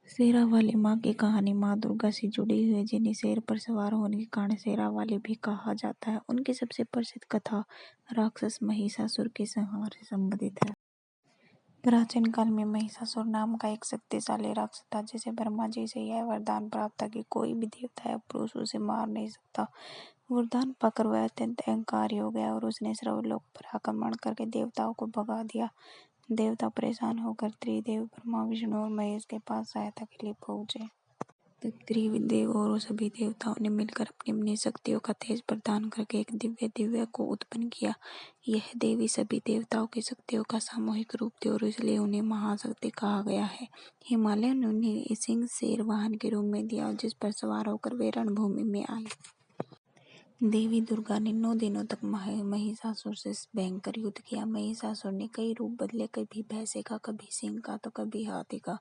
शेरावाली माँ की कहानी माँ दुर्गा से जुड़ी हुई है, जिन्हें शेर पर सवार होने के कारण शेरावाली भी कहा जाता है। उनकी सबसे प्रसिद्ध कथा राक्षस महिषासुर के संहार से संबंधित है। प्राचीन काल में महिषासुर नाम का एक शक्तिशाली राक्षस था, जिसे ब्रह्मा जी से यह वरदान प्राप्त था कि कोई भी देवता या पुरुष उसे मार नहीं सकता। वरदान पाकर वह अत्यंत अहंकारी हो गया और उसने सर्वलोक पर आक्रमण करके देवताओं को भगा दिया। देवता परेशान होकर त्रिदेव ब्रह्मा, विष्णु और महेश के पास सहायता के लिए पहुंचे। तब त्रिदेव और सभी देवताओं ने मिलकर अपनी अपनी शक्तियों का तेज प्रदान करके एक दिव्य दिव्य को उत्पन्न किया। यह देवी सभी देवताओं की शक्तियों का सामूहिक रूप थी और इसलिए उन्हें महाशक्ति कहा गया है। हिमालय ने उन्हें सिंह शेर वाहन के रूप में दिया, जिस पर सवार होकर वे रणभूमि में आई। देवी दुर्गा ने 9 दिनों तक महिषासुर से भयंकर युद्ध किया। महिषासुर ने कई रूप बदले, कभी भैंसे का, कभी सिंह का, तो कभी हाथी का।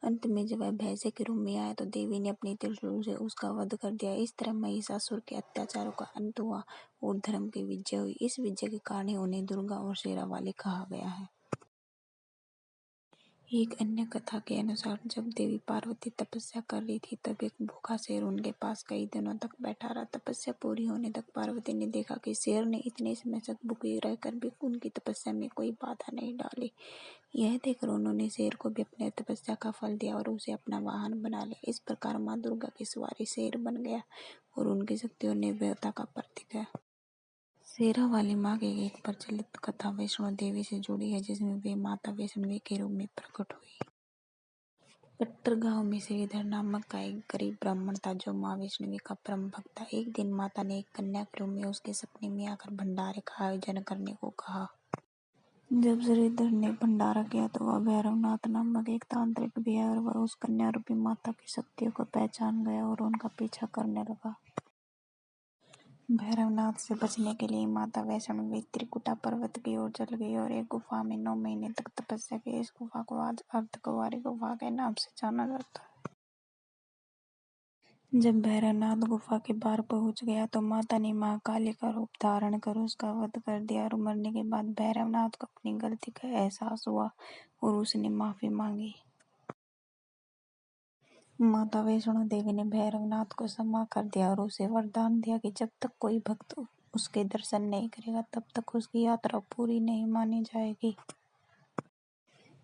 अंत में जब वह भैंसे के रूप में आया तो देवी ने अपनी त्रिशूल से उसका वध कर दिया। इस तरह महिषासुर के अत्याचारों का अंत हुआ और धर्म की विजय हुई। इस विजय के कारण ही उन्हें दुर्गा और शेरावाली कहा गया है। एक अन्य कथा के अनुसार जब देवी पार्वती तपस्या कर रही थी, तब एक भूखा शेर उनके पास कई दिनों तक बैठा रहा। तपस्या पूरी होने तक पार्वती ने देखा कि शेर ने इतने समय तक भूखे रहकर भी उनकी तपस्या में कोई बाधा नहीं डाली। यह देखकर उन्होंने शेर को भी अपने तपस्या का फल दिया और उसे अपना वाहन बना लिया। इस प्रकार माँ दुर्गा की सवारी शेर बन गया और उनकी शक्ति और निर्भयता का प्रतीक है। शेरावाली माँ की एक प्रचलित कथा वैष्णो देवी से जुड़ी है, जिसमें वे माता वैष्णवी के रूप में प्रकट हुई। कट्टर गांव में श्रीधर नामक का एक गरीब ब्राह्मण था, जो माँ वैष्णवी का परम भक्त था। एक दिन माता ने एक कन्या के रूप में उसके सपने में आकर भंडारे का आयोजन करने को कहा। जब श्रीधर ने भंडारा किया तो वह भैरवनाथ नामक एक तांत्रिक भी आया और वह उस कन्या रूपी माता की शक्तियों को पहचान गया और उनका पीछा करने लगा। भैरवनाथ से बचने के लिए माता वैष्णवी त्रिकुटा पर्वत की ओर चल गई और एक गुफा में 9 महीने तक तपस्या की। इस गुफा को आज अर्धकुंवारी गुफा के नाम से जाना जाता है। जब भैरवनाथ गुफा के बाहर पहुंच गया तो माता ने महाकाली का रूप धारण कर उसका वध कर दिया और मरने के बाद भैरवनाथ को अपनी गलती का एहसास हुआ और उसने माफी मांगी। माता वैष्णो देवी ने भैरवनाथ को क्षमा कर दिया और उसे वरदान दिया कि जब तक कोई भक्त उसके दर्शन नहीं करेगा, तब तक उसकी यात्रा पूरी नहीं मानी जाएगी।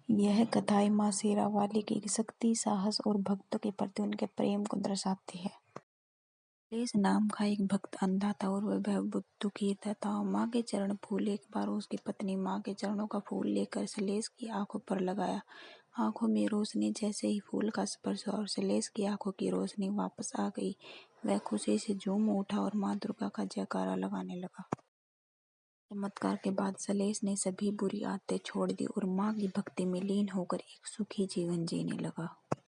यह कथाएं माँ शेरावाली की शक्ति, साहस और भक्तों के प्रति उनके प्रेम को दर्शाती है। सलेश नाम का एक भक्त अंधा था और वह बहुत दुखी था। माँ के चरण फूल एक बार उसकी पत्नी माँ के चरणों का फूल लेकर सलेश की आंखों पर लगाया। आंखों में रोशनी जैसे ही फूल का स्पर्श हुआ और सलेश की आंखों की रोशनी वापस आ गई। वह खुशी से झूम उठा और माँ दुर्गा का जयकारा लगाने लगा। चमत्कार के बाद सलेश ने सभी बुरी आदतें छोड़ दी और माँ की भक्ति में लीन होकर एक सुखी जीवन जीने लगा।